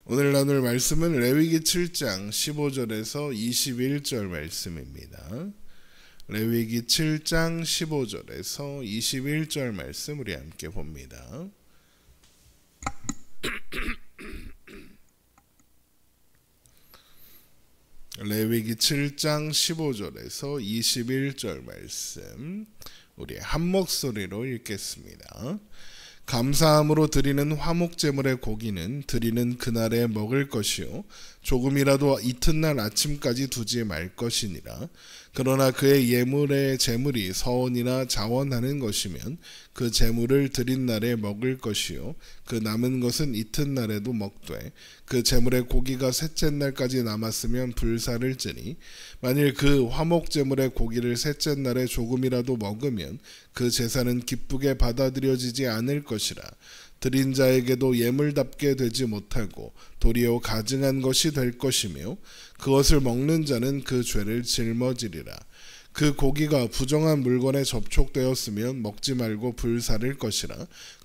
오늘 나눌 말씀은 레위기 7장 15절에서 21절 말씀입니다. 레위기 7장 15절에서 21절 말씀 우리 함께 봅니다. 레위기 7장 15절에서 21절 말씀 우리 한 목소리로 읽겠습니다. 감사함으로 드리는 화목제물의 고기는 드리는 그날에 먹을 것이요 조금이라도 이튿날 아침까지 두지 말 것이니라. 그러나 그의 예물의 제물이 서원이나 자원하는 것이면 그 제물을 드린 날에 먹을 것이요 그 남은 것은 이튿날에도 먹되 그 제물의 고기가 셋째 날까지 남았으면 불사를 찌니 만일 그 화목 제물의 고기를 셋째 날에 조금이라도 먹으면 그 제사는 기쁘게 받아들여지지 않을 것이라. 드린 자에게도 예물답게 되지 못하고 도리어 가증한 것이 될 것이며 그것을 먹는 자는 그 죄를 짊어지리라. 그 고기가 부정한 물건에 접촉되었으면 먹지 말고 불사를 것이라.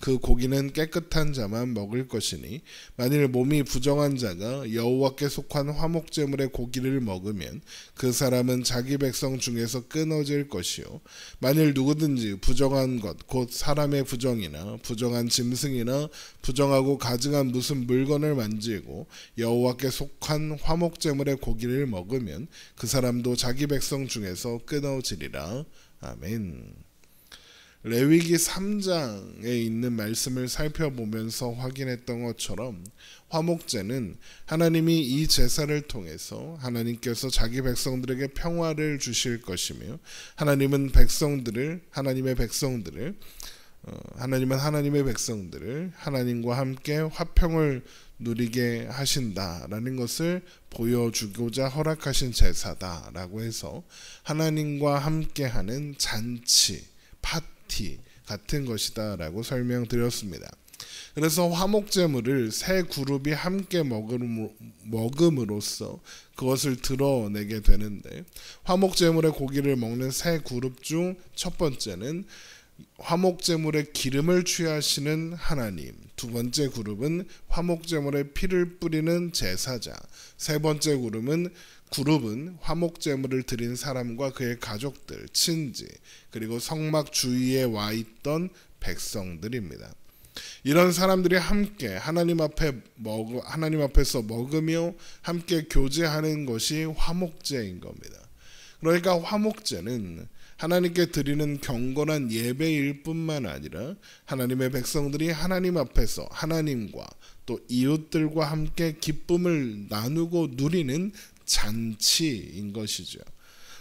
그 고기는 깨끗한 자만 먹을 것이니 만일 몸이 부정한 자가 여호와께 속한 화목제물의 고기를 먹으면 그 사람은 자기 백성 중에서 끊어질 것이요 만일 누구든지 부정한 것 곧 사람의 부정이나 부정한 짐승이나 부정하고 가증한 무슨 물건을 만지고 여호와께 속한 화목제물의 고기를 먹으면 그 사람도 자기 백성 중에서 끊어지리라. 아멘. 레위기 3장에 있는 말씀을 살펴보면서 확인했던 것처럼 화목제는 하나님이 이 제사를 통해서 하나님께서 자기 백성들에게 평화를 주실 것이며 하나님은 하나님의 백성들을 하나님과 함께 화평을 누리게 하신다라는 것을 보여주고자 허락하신 제사다라고 해서 하나님과 함께하는 잔치, 파티 같은 것이다라고 설명드렸습니다. 그래서 화목제물을 세 그룹이 함께 먹음으로써 그것을 드러내게 되는데 화목제물의 고기를 먹는 세 그룹 중 첫 번째는 화목제물의 기름을 취하시는 하나님, 두 번째 그룹은 화목제물의 피를 뿌리는 제사자, 세 번째 그룹은 화목제물을 드린 사람과 그의 가족들, 친지, 그리고 성막 주위에 와 있던 백성들입니다. 이런 사람들이 함께 하나님 앞에서 먹으며 함께 교제하는 것이 화목제인 겁니다. 그러니까 화목제는 하나님께 드리는 경건한 예배일 뿐만 아니라 하나님의 백성들이 하나님 앞에서 하나님과 또 이웃들과 함께 기쁨을 나누고 누리는 잔치인 것이죠.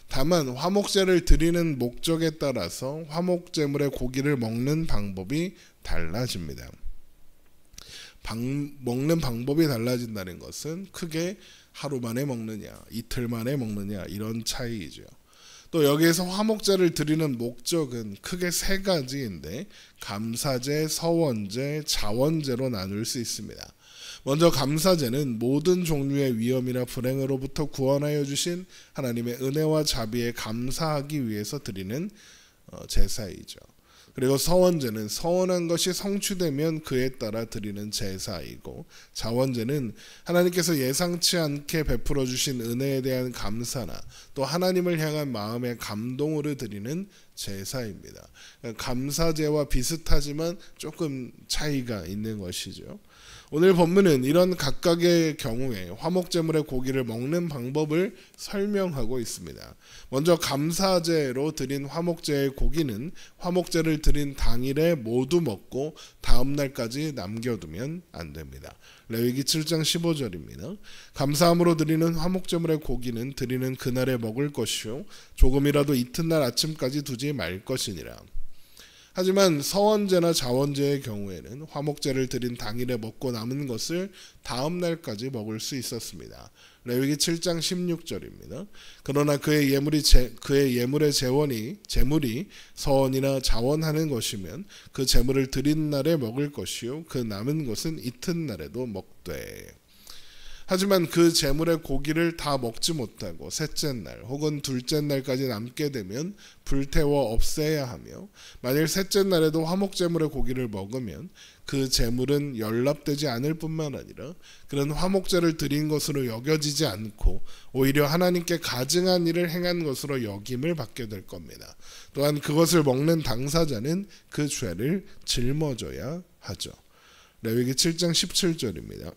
다만 화목제를 드리는 목적에 따라서 화목제물의 고기를 먹는 방법이 달라집니다. 먹는 방법이 달라진다는 것은 크게 하루 만에 먹느냐, 이틀 만에 먹느냐 이런 차이이죠. 또 여기에서 화목제를 드리는 목적은 크게 세 가지인데 감사제, 서원제, 자원제로 나눌 수 있습니다. 먼저 감사제는 모든 종류의 위험이나 불행으로부터 구원하여 주신 하나님의 은혜와 자비에 감사하기 위해서 드리는 제사이죠. 그리고 서원제는 서원한 것이 성취되면 그에 따라 드리는 제사이고, 자원제는 하나님께서 예상치 않게 베풀어 주신 은혜에 대한 감사나 또 하나님을 향한 마음의 감동으로 드리는 제사입니다. 감사제와 비슷하지만 조금 차이가 있는 것이죠. 오늘 본문은 이런 각각의 경우에 화목제물의 고기를 먹는 방법을 설명하고 있습니다. 먼저 감사제로 드린 화목제의 고기는 화목제를 드린 당일에 모두 먹고 다음 날까지 남겨두면 안 됩니다. 레위기 7장 15절입니다. 감사함으로 드리는 화목제물의 고기는 드리는 그날에 먹을 것이요 조금이라도 이튿날 아침까지 두지 말 것이니라. 하지만 서원제나 자원제의 경우에는 화목제를 드린 당일에 먹고 남은 것을 다음 날까지 먹을 수 있었습니다. 레위기 7장 16절입니다. 그러나 그의 예물의 제물이 서원이나 자원하는 것이면 그 제물을 드린 날에 먹을 것이요 그 남은 것은 이튿날에도 먹되. 하지만 그 제물의 고기를 다 먹지 못하고 셋째 날 혹은 둘째 날까지 남게 되면 불태워 없애야 하며, 만일 셋째 날에도 화목 제물의 고기를 먹으면 그 제물은 연납되지 않을 뿐만 아니라 그런 화목제를 드린 것으로 여겨지지 않고 오히려 하나님께 가증한 일을 행한 것으로 여김을 받게 될 겁니다. 또한 그것을 먹는 당사자는 그 죄를 짊어져야 하죠. 레위기 7장 17절입니다.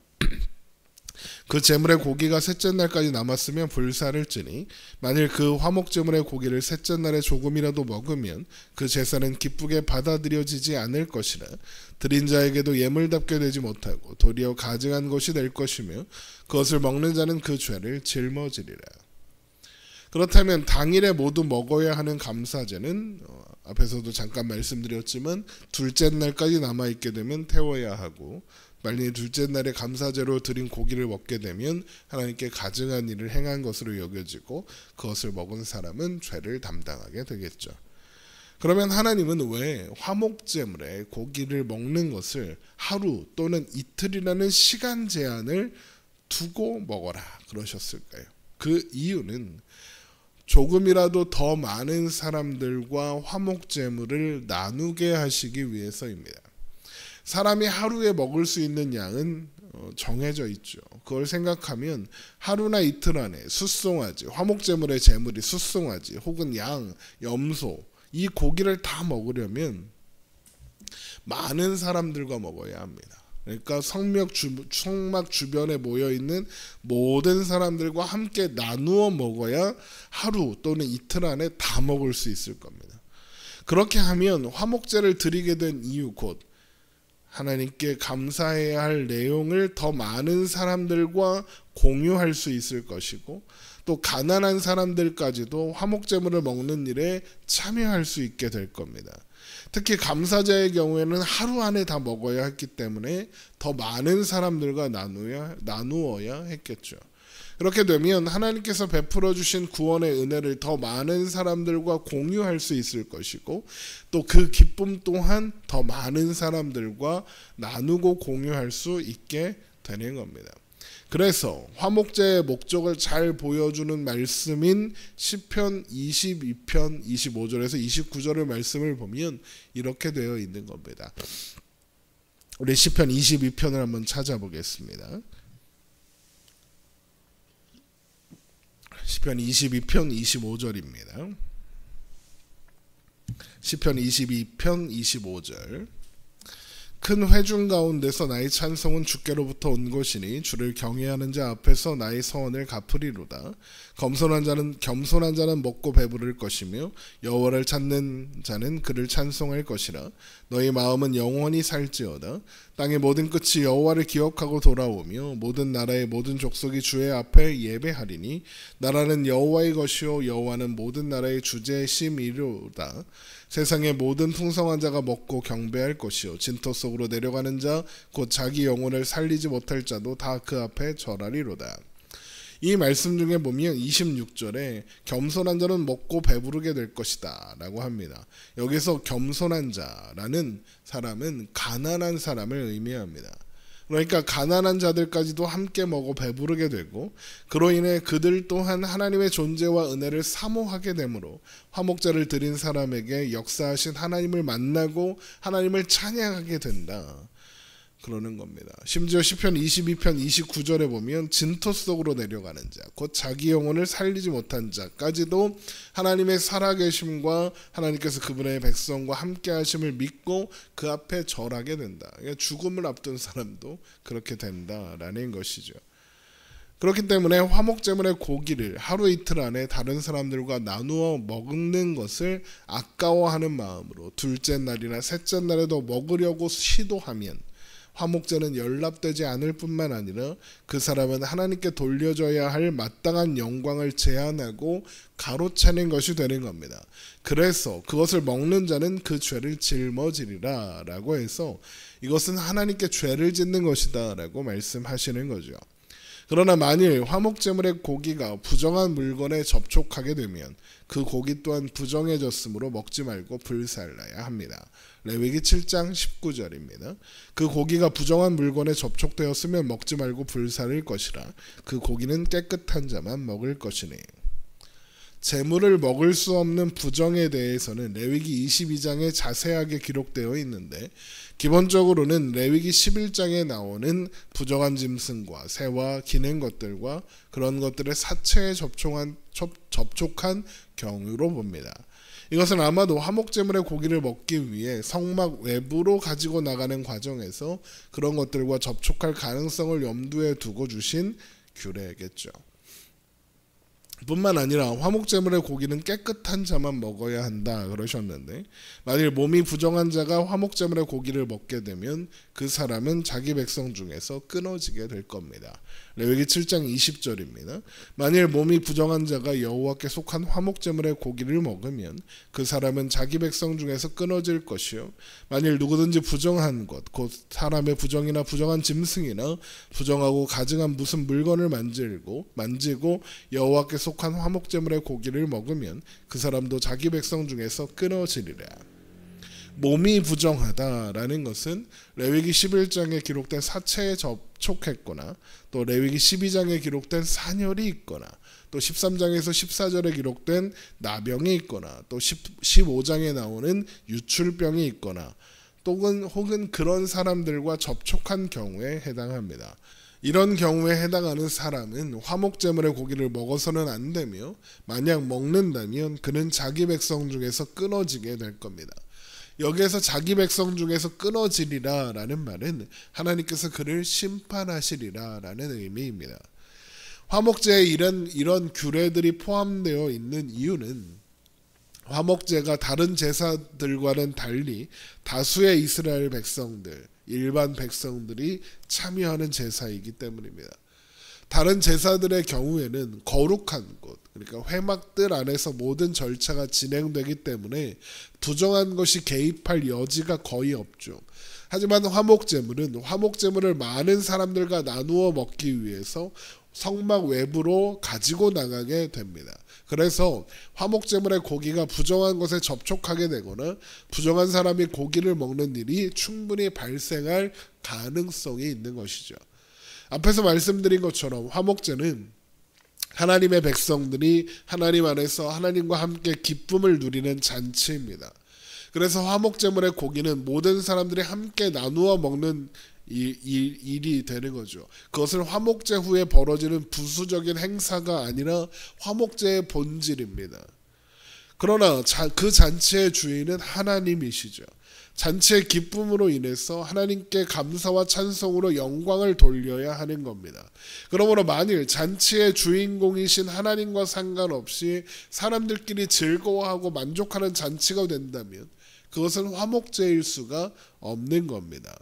그 제물의 고기가 셋째 날까지 남았으면 불사를 찌니, 만일 그 화목 제물의 고기를 셋째 날에 조금이라도 먹으면 그 제사는 기쁘게 받아들여지지 않을 것이라 드린 자에게도 예물답게 되지 못하고 도리어 가증한 것이 될 것이며 그것을 먹는 자는 그 죄를 짊어지리라. 그렇다면 당일에 모두 먹어야 하는 감사제는 앞에서도 잠깐 말씀드렸지만 둘째 날까지 남아있게 되면 태워야 하고, 만일 둘째 날에 감사제로 드린 고기를 먹게 되면 하나님께 가증한 일을 행한 것으로 여겨지고 그것을 먹은 사람은 죄를 담당하게 되겠죠. 그러면 하나님은 왜 화목제물에 고기를 먹는 것을 하루 또는 이틀이라는 시간 제한을 두고 먹어라 그러셨을까요? 그 이유는 조금이라도 더 많은 사람들과 화목제물을 나누게 하시기 위해서입니다. 사람이 하루에 먹을 수 있는 양은 정해져 있죠. 그걸 생각하면 하루나 이틀 안에 숫송아지, 화목제물의 제물이 숫송아지 혹은 양, 염소, 이 고기를 다 먹으려면 많은 사람들과 먹어야 합니다. 그러니까 성막 주변에 모여있는 모든 사람들과 함께 나누어 먹어야 하루 또는 이틀 안에 다 먹을 수 있을 겁니다. 그렇게 하면 화목제를 드리게 된 이유, 곧 하나님께 감사해야 할 내용을 더 많은 사람들과 공유할 수 있을 것이고, 또 가난한 사람들까지도 화목제물을 먹는 일에 참여할 수 있게 될 겁니다. 특히 감사제의 경우에는 하루 안에 다 먹어야 했기 때문에 더 많은 사람들과 나누어야 했겠죠. 그렇게 되면 하나님께서 베풀어 주신 구원의 은혜를 더 많은 사람들과 공유할 수 있을 것이고, 또 그 기쁨 또한 더 많은 사람들과 나누고 공유할 수 있게 되는 겁니다. 그래서 화목제의 목적을 잘 보여주는 말씀인 시편 22편 25절에서 29절의 말씀을 보면 이렇게 되어 있는 겁니다. 우리 시편 22편을 한번 찾아보겠습니다. 시편 22편 25절입니다. 시편 22편 25절. 큰 회중 가운데서 나의 찬송은 주께로부터 온 것이니 주를 경외하는 자 앞에서 나의 서원을 갚으리로다. 겸손한 자는 먹고 배부를 것이며 여호와를 찾는 자는 그를 찬송할 것이라. 너희 마음은 영원히 살지어다. 땅의 모든 끝이 여호와를 기억하고 돌아오며 모든 나라의 모든 족속이 주의 앞에 예배하리니 나라는 여호와의 것이요 여호와는 모든 나라의 주제심이로다. 세상의 모든 풍성한 자가 먹고 경배할 것이요 진토 속으로 내려가는 자 곧 자기 영혼을 살리지 못할 자도 다 그 앞에 절하리로다. 이 말씀 중에 보면 26절에 겸손한 자는 먹고 배부르게 될 것이다 라고 합니다. 여기서 겸손한 자라는 사람은 가난한 사람을 의미합니다. 그러니까 가난한 자들까지도 함께 먹어 배부르게 되고, 그로 인해 그들 또한 하나님의 존재와 은혜를 사모하게 되므로 화목제를 드린 사람에게 역사하신 하나님을 만나고 하나님을 찬양하게 된다, 그러는 겁니다. 심지어 시편 22편 29절에 보면 진토 속으로 내려가는 자, 곧 자기 영혼을 살리지 못한 자까지도 하나님의 살아계심과 하나님께서 그분의 백성과 함께 하심을 믿고 그 앞에 절하게 된다. 죽음을 앞둔 사람도 그렇게 된다라는 것이죠. 그렇기 때문에 화목제물의 고기를 하루 이틀 안에 다른 사람들과 나누어 먹는 것을 아까워하는 마음으로 둘째 날이나 셋째 날에도 먹으려고 시도하면 화목제는 연납되지 않을 뿐만 아니라 그 사람은 하나님께 돌려줘야 할 마땅한 영광을 제한하고 가로채는 것이 되는 겁니다. 그래서 그것을 먹는 자는 그 죄를 짊어지리라 라고 해서 이것은 하나님께 죄를 짓는 것이다 라고 말씀하시는 거죠. 그러나 만일 화목제물의 고기가 부정한 물건에 접촉하게 되면 그 고기 또한 부정해졌으므로 먹지 말고 불살라야 합니다. 레위기 7장 19절입니다. 그 고기가 부정한 물건에 접촉되었으면 먹지 말고 불살릴 것이라. 그 고기는 깨끗한 자만 먹을 것이니. 제물을 먹을 수 없는 부정에 대해서는 레위기 22장에 자세하게 기록되어 있는데 기본적으로는 레위기 11장에 나오는 부정한 짐승과 새와 기는 것들과 그런 것들의 사체에 접촉한 경우로 봅니다. 이것은 아마도 화목제물의 고기를 먹기 위해 성막 외부로 가지고 나가는 과정에서 그런 것들과 접촉할 가능성을 염두에 두고 주신 규례겠죠. 뿐만 아니라 화목제물의 고기는 깨끗한 자만 먹어야 한다 그러셨는데 만일 몸이 부정한 자가 화목제물의 고기를 먹게 되면 그 사람은 자기 백성 중에서 끊어지게 될 겁니다. 레위기 7장 20절입니다. 만일 몸이 부정한 자가 여호와께 속한 화목제물의 고기를 먹으면 그 사람은 자기 백성 중에서 끊어질 것이요 만일 누구든지 부정한 것 곧 사람의 부정이나 부정한 짐승이나 부정하고 가증한 무슨 물건을 만지고 여호와께 속한 화목제물의 고기를 먹으면 그 사람도 자기 백성 중에서 끊어지리라. 몸이 부정하다라는 것은 레위기 11장에 기록된 사체에 접촉했거나 또 레위기 12장에 기록된 산혈이 있거나 또 13장에서 14절에 기록된 나병이 있거나 또 15장에 나오는 유출병이 있거나 혹은 그런 사람들과 접촉한 경우에 해당합니다. 이런 경우에 해당하는 사람은 화목제물의 고기를 먹어서는 안 되며 만약 먹는다면 그는 자기 백성 중에서 끊어지게 될 겁니다. 여기에서 자기 백성 중에서 끊어지리라 라는 말은 하나님께서 그를 심판하시리라 라는 의미입니다. 화목제에 이런 규례들이 포함되어 있는 이유는 화목제가 다른 제사들과는 달리 다수의 이스라엘 백성들, 일반 백성들이 참여하는 제사이기 때문입니다. 다른 제사들의 경우에는 거룩한 곳, 그러니까 회막들 안에서 모든 절차가 진행되기 때문에 부정한 것이 개입할 여지가 거의 없죠. 하지만 화목제물을 많은 사람들과 나누어 먹기 위해서 성막 외부로 가지고 나가게 됩니다. 그래서 화목제물의 고기가 부정한 것에 접촉하게 되거나 부정한 사람이 고기를 먹는 일이 충분히 발생할 가능성이 있는 것이죠. 앞에서 말씀드린 것처럼 화목제는 하나님의 백성들이 하나님 안에서 하나님과 함께 기쁨을 누리는 잔치입니다. 그래서 화목제물의 고기는 모든 사람들이 함께 나누어 먹는 일이 되는 거죠. 그것은 화목제 후에 벌어지는 부수적인 행사가 아니라 화목제의 본질입니다. 그러나 그 잔치의 주인은 하나님이시죠. 잔치의 기쁨으로 인해서 하나님께 감사와 찬송으로 영광을 돌려야 하는 겁니다. 그러므로 만일 잔치의 주인공이신 하나님과 상관없이 사람들끼리 즐거워하고 만족하는 잔치가 된다면 그것은 화목제일 수가 없는 겁니다.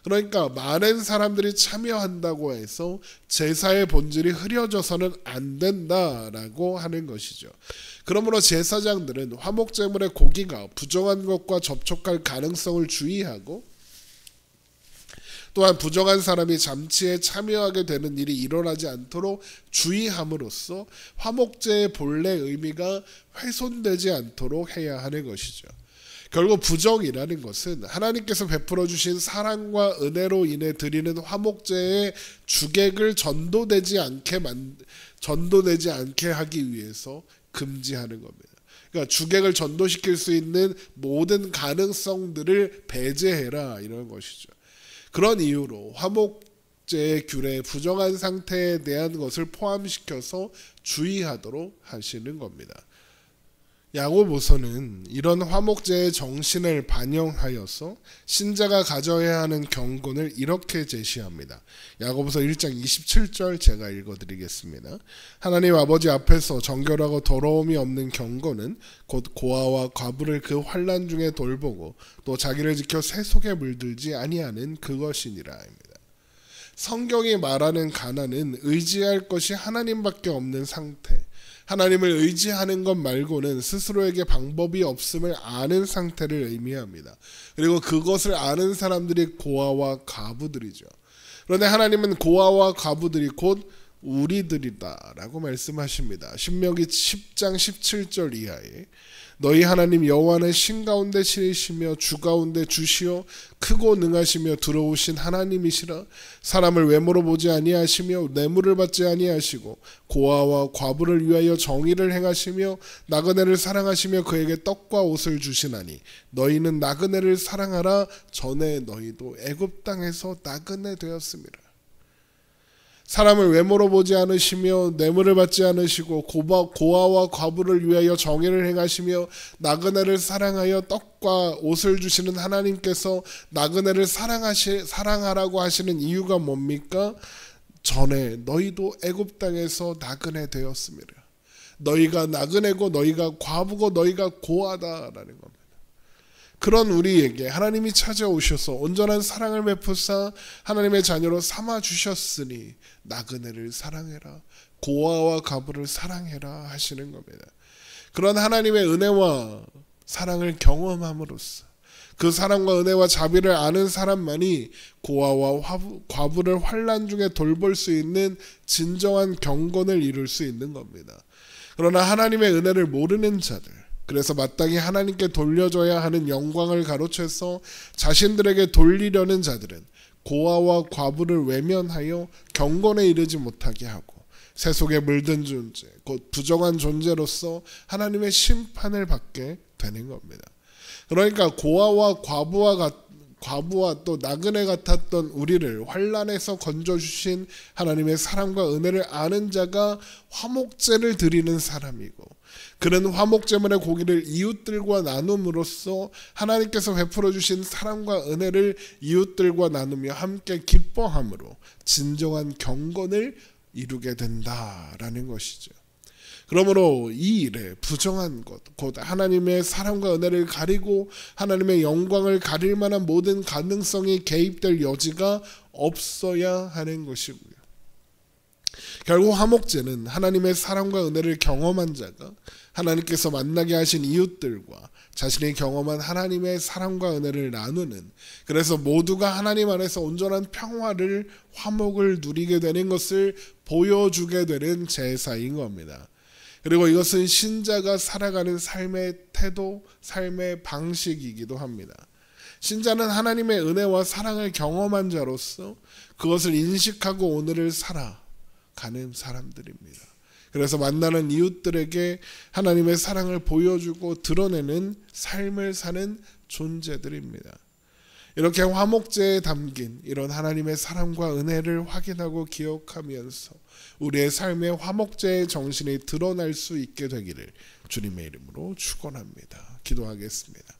그러니까 많은 사람들이 참여한다고 해서 제사의 본질이 흐려져서는 안 된다라고 하는 것이죠. 그러므로 제사장들은 화목제물의 고기가 부정한 것과 접촉할 가능성을 주의하고 또한 부정한 사람이 잔치에 참여하게 되는 일이 일어나지 않도록 주의함으로써 화목제의 본래 의미가 훼손되지 않도록 해야 하는 것이죠. 결국 부정이라는 것은 하나님께서 베풀어 주신 사랑과 은혜로 인해 드리는 화목제의 주객을 전도되지 않게 하기 위해서 금지하는 겁니다. 그러니까 주객을 전도시킬 수 있는 모든 가능성들을 배제해라 이런 것이죠. 그런 이유로 화목제의 규례에 부정한 상태에 대한 것을 포함시켜서 주의하도록 하시는 겁니다. 야고보서는 이런 화목제의 정신을 반영하여서 신자가 가져야 하는 경건을 이렇게 제시합니다. 야고보서 1장 27절 제가 읽어드리겠습니다. 하나님 아버지 앞에서 정결하고 더러움이 없는 경건은 곧 고아와 과부를 그 환난 중에 돌보고 또 자기를 지켜 세속에 물들지 아니하는 그것이니라. 성경이 말하는 가난은 의지할 것이 하나님밖에 없는 상태, 하나님을 의지하는 것 말고는 스스로에게 방법이 없음을 아는 상태를 의미합니다. 그리고 그것을 아는 사람들이 고아와 과부들이죠. 그런데 하나님은 고아와 과부들이 곧 우리들이다라고 말씀하십니다. 신명기 10장 17절 이하에 너희 하나님 여호와는 신 가운데 신이시며 주 가운데 주시요 크고 능하시며 두려우신 하나님이시라. 사람을 외모로 보지 아니하시며 뇌물을 받지 아니하시고 고아와 과부를 위하여 정의를 행하시며 나그네를 사랑하시며 그에게 떡과 옷을 주시나니 너희는 나그네를 사랑하라. 전에 너희도 애굽 땅에서 나그네 되었습니다. 사람을 외모로 보지 않으시며 뇌물을 받지 않으시고 고아와 과부를 위하여 정의를 행하시며 나그네를 사랑하여 떡과 옷을 주시는 하나님께서 나그네를 사랑하라고 하시는 이유가 뭡니까? 전에 너희도 애굽 땅에서 나그네 되었습니다. 너희가 나그네고 너희가 과부고 너희가 고아다라는 겁니다. 그런 우리에게 하나님이 찾아오셔서 온전한 사랑을 베푸사 하나님의 자녀로 삼아주셨으니 나그네를 사랑해라, 고아와 과부를 사랑해라 하시는 겁니다. 그런 하나님의 은혜와 사랑을 경험함으로써 그 사랑과 은혜와 자비를 아는 사람만이 고아와 과부를 환난 중에 돌볼 수 있는 진정한 경건을 이룰 수 있는 겁니다. 그러나 하나님의 은혜를 모르는 자들, 그래서 마땅히 하나님께 돌려줘야 하는 영광을 가로채서 자신들에게 돌리려는 자들은 고아와 과부를 외면하여 경건에 이르지 못하게 하고 세속에 물든 존재, 곧 부정한 존재로서 하나님의 심판을 받게 되는 겁니다. 그러니까 고아와 과부와 또 나그네 같았던 우리를 환난에서 건져주신 하나님의 사랑과 은혜를 아는 자가 화목제를 드리는 사람이고, 그는 화목제물의 고기를 이웃들과 나눔으로써 하나님께서 베풀어 주신 사랑과 은혜를 이웃들과 나누며 함께 기뻐함으로 진정한 경건을 이루게 된다라는 것이죠. 그러므로 이 일에 부정한 것, 곧 하나님의 사랑과 은혜를 가리고 하나님의 영광을 가릴 만한 모든 가능성이 개입될 여지가 없어야 하는 것이고요. 결국 화목제는 하나님의 사랑과 은혜를 경험한 자가 하나님께서 만나게 하신 이웃들과 자신이 경험한 하나님의 사랑과 은혜를 나누는, 그래서 모두가 하나님 안에서 온전한 평화를, 화목을 누리게 되는 것을 보여주게 되는 제사인 겁니다. 그리고 이것은 신자가 살아가는 삶의 태도, 삶의 방식이기도 합니다. 신자는 하나님의 은혜와 사랑을 경험한 자로서 그것을 인식하고 오늘을 살아가는 사람들입니다. 그래서 만나는 이웃들에게 하나님의 사랑을 보여주고 드러내는 삶을 사는 존재들입니다. 이렇게 화목제에 담긴 이런 하나님의 사랑과 은혜를 확인하고 기억하면서 우리의 삶의 화목제의 정신이 드러날 수 있게 되기를 주님의 이름으로 축원합니다. 기도하겠습니다.